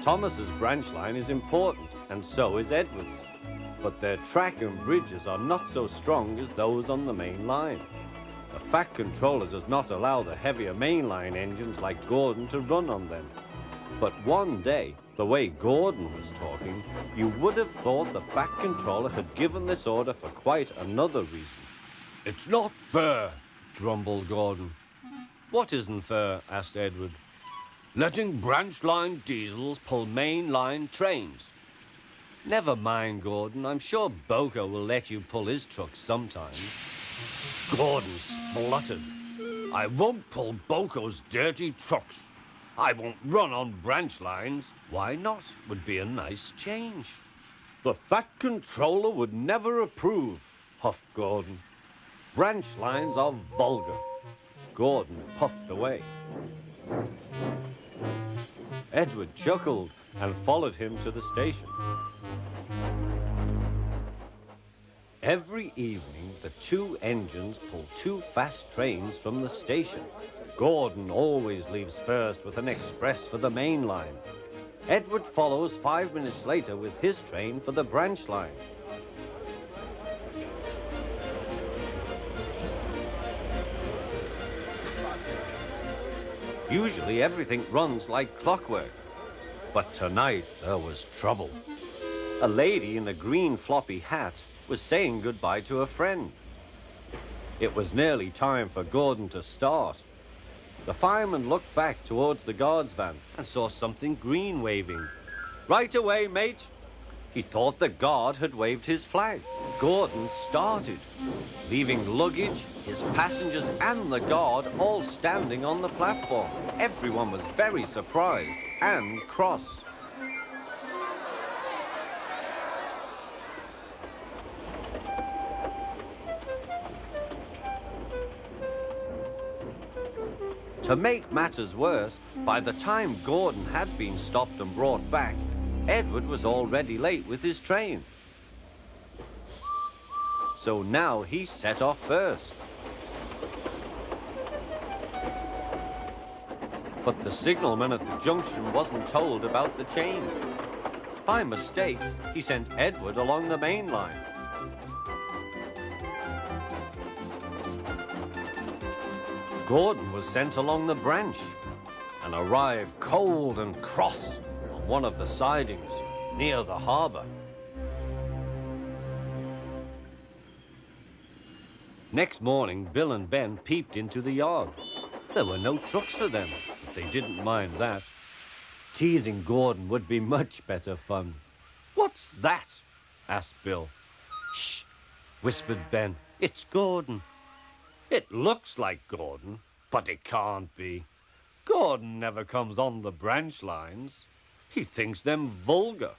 Thomas's branch line is important, and so is Edward's. But their track and bridges are not so strong as those on the main line. The Fat Controller does not allow the heavier mainline engines like Gordon to run on them. But one day, the way Gordon was talking, you would have thought the Fat Controller had given this order for quite another reason. "It's not fair," grumbled Gordon. "What isn't fair?" asked Edward. "Letting branch line diesels pull main line trains." "Never mind, Gordon. I'm sure Boko will let you pull his truck sometime." Gordon spluttered. "I won't pull Boko's dirty trucks. I won't run on branch lines." "Why not? Would be a nice change." "The Fat Controller would never approve," huffed Gordon. "Branch lines are vulgar." Gordon puffed away. Edward chuckled and followed him to the station. Every evening, the two engines pull two fast trains from the station. Gordon always leaves first with an express for the main line. Edward follows 5 minutes later with his train for the branch line. Usually everything runs like clockwork. But tonight there was trouble. A lady in a green floppy hat was saying goodbye to a friend. It was nearly time for Gordon to start. The fireman looked back towards the guard's van and saw something green waving. "Right away, mate." He thought the guard had waved his flag. Gordon started, leaving luggage, his passengers and the guard all standing on the platform. Everyone was very surprised and cross. To make matters worse, by the time Gordon had been stopped and brought back, Edward was already late with his train. So now he set off first. But the signalman at the junction wasn't told about the change. By mistake, he sent Edward along the main line. Gordon was sent along the branch and arrived cold and cross on one of the sidings near the harbour. Next morning, Bill and Ben peeped into the yard. There were no trucks for them, but they didn't mind that. Teasing Gordon would be much better fun. "What's that?" asked Bill. "Shh," whispered Ben. "It's Gordon." "It looks like Gordon, but it can't be. Gordon never comes on the branch lines. He thinks them vulgar."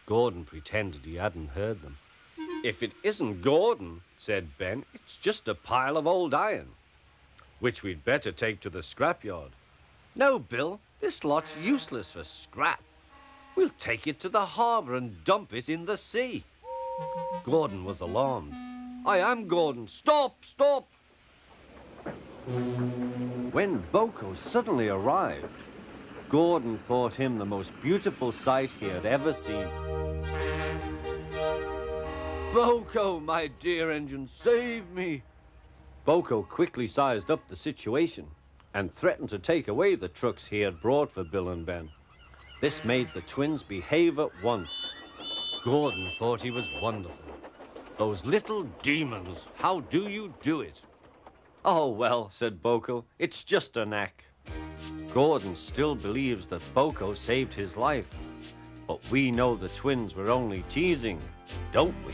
Gordon pretended he hadn't heard them. "If it isn't Gordon," said Ben, "it's just a pile of old iron, which we'd better take to the scrapyard." "No, Bill, this lot's useless for scrap. We'll take it to the harbour and dump it in the sea." Gordon was alarmed. "I am Gordon. Stop, stop!" When Boko suddenly arrived, Gordon thought him the most beautiful sight he had ever seen. "Boko, my dear engine, save me!" Boko quickly sized up the situation and threatened to take away the trucks he had brought for Bill and Ben. This made the twins behave at once. Gordon thought he was wonderful. "Those little demons, how do you do it?" "Oh, well," said Boko, "it's just a knack." Gordon still believes that Boko saved his life, but we know the twins were only teasing, don't we?